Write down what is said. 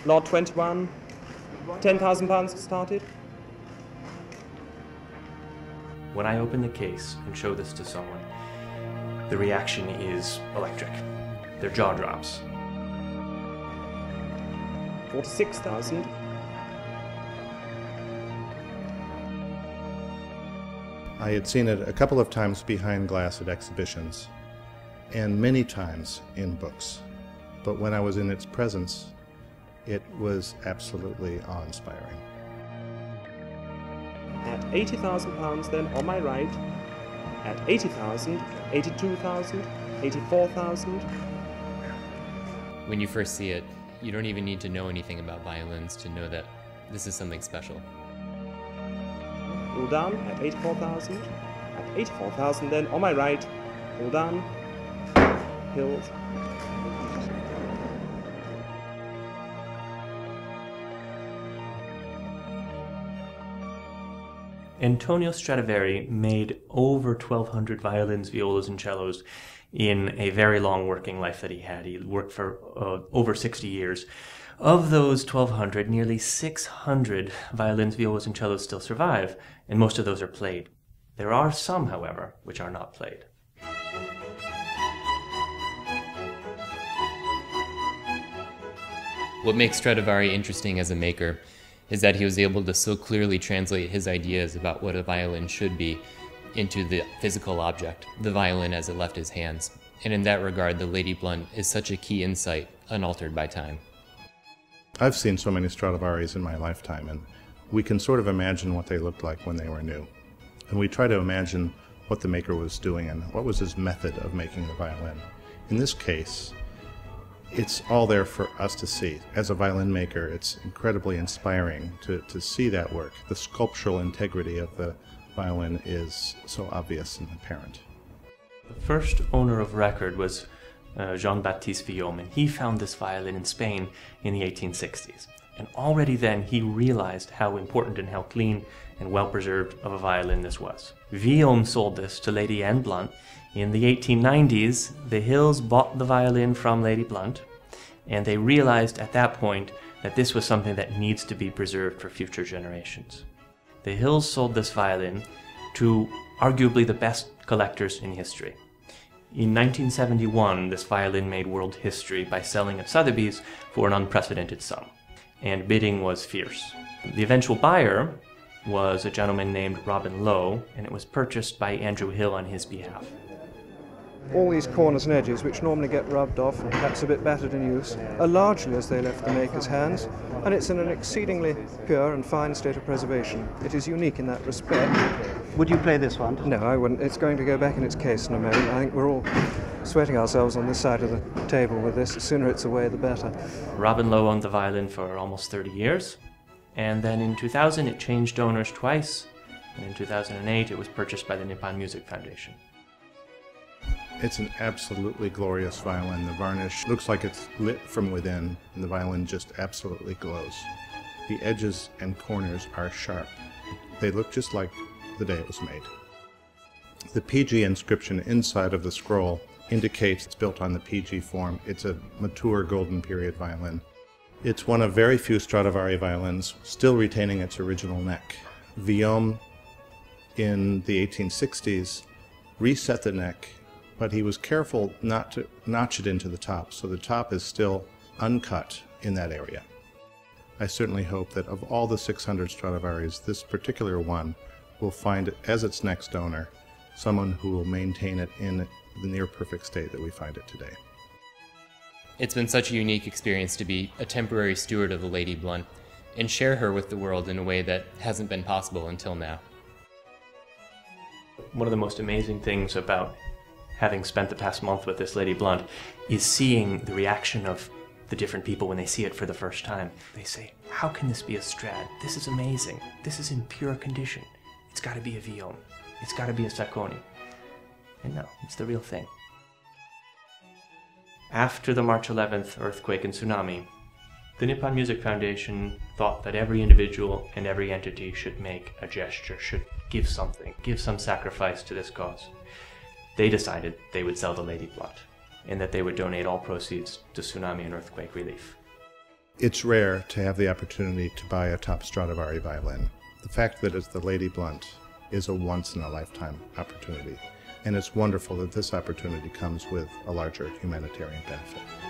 Lot 21, £10,000 started. When I open the case and show this to someone, the reaction is electric. Their jaw drops. 46,000. I had seen it a couple of times behind glass at exhibitions, and many times in books. But when I was in its presence, it was absolutely awe-inspiring. At £80,000 then on my right, at 80,000, 82,000, 84,000. When you first see it, you don't even need to know anything about violins to know that this is something special. All done at 84,000, at 84,000 then on my right, all done, hills. Antonio Stradivari made over 1,200 violins, violas, and cellos in a very long working life that he had. He worked for over 60 years. Of those 1,200, nearly 600 violins, violas, and cellos still survive, and most of those are played. There are some, however, which are not played. What makes Stradivari interesting as a maker is that he was able to so clearly translate his ideas about what a violin should be into the physical object, the violin as it left his hands. And in that regard, the Lady Blunt is such a key insight, unaltered by time. I've seen so many Stradivarius in my lifetime, and we can sort of imagine what they looked like when they were new. And we try to imagine what the maker was doing and what was his method of making the violin. In this case, it's all there for us to see. As a violin maker, it's incredibly inspiring to see that work. The sculptural integrity of the violin is so obvious and apparent. The first owner of record was Jean-Baptiste Vuillaume, and he found this violin in Spain in the 1860s. And already then he realized how important and how clean and well-preserved of a violin this was. Vuillaume sold this to Lady Anne Blunt. In the 1890s, the Hills bought the violin from Lady Blunt, and they realized at that point that this was something that needs to be preserved for future generations. The Hills sold this violin to arguably the best collectors in history. In 1971, this violin made world history by selling at Sotheby's for an unprecedented sum, and bidding was fierce. The eventual buyer was a gentleman named Robin Lowe, and it was purchased by Andrew Hill on his behalf. All these corners and edges, which normally get rubbed off and perhaps a bit battered in use, are largely as they left the maker's hands, and it's in an exceedingly pure and fine state of preservation. It is unique in that respect. Would you play this one? No, I wouldn't. It's going to go back in its case in a moment. I think we're all sweating ourselves on this side of the table with this. The sooner it's away, the better. Robin Lowe owned the violin for almost 30 years, and then in 2000 it changed owners twice, and in 2008 it was purchased by the Nippon Music Foundation. It's an absolutely glorious violin. The varnish looks like it's lit from within, and the violin just absolutely glows. The edges and corners are sharp. They look just like the day it was made. The PG inscription inside of the scroll indicates it's built on the PG form. It's a mature golden period violin. It's one of very few Stradivari violins still retaining its original neck. Vuillaume in the 1860s reset the neck, but he was careful not to notch it into the top, so the top is still uncut in that area. I certainly hope that of all the 600 Stradivaris, this particular one will find as its next owner someone who will maintain it in the near perfect state that we find it today. It's been such a unique experience to be a temporary steward of the Lady Blunt and share her with the world in a way that hasn't been possible until now. One of the most amazing things about having spent the past month with this Lady Blunt is seeing the reaction of the different people when they see it for the first time. They say, how can this be a Strad? This is amazing. This is in pure condition. It's got to be a Vuillaume. It's got to be a Sacconi. And no, it's the real thing. After the March 11th earthquake and tsunami, the Nippon Music Foundation thought that every individual and every entity should make a gesture, should give something, give some sacrifice to this cause. They decided they would sell the Lady Blunt, and that they would donate all proceeds to tsunami and earthquake relief. It's rare to have the opportunity to buy a top Stradivari violin. The fact that it's the Lady Blunt is a once-in-a-lifetime opportunity, and it's wonderful that this opportunity comes with a larger humanitarian benefit.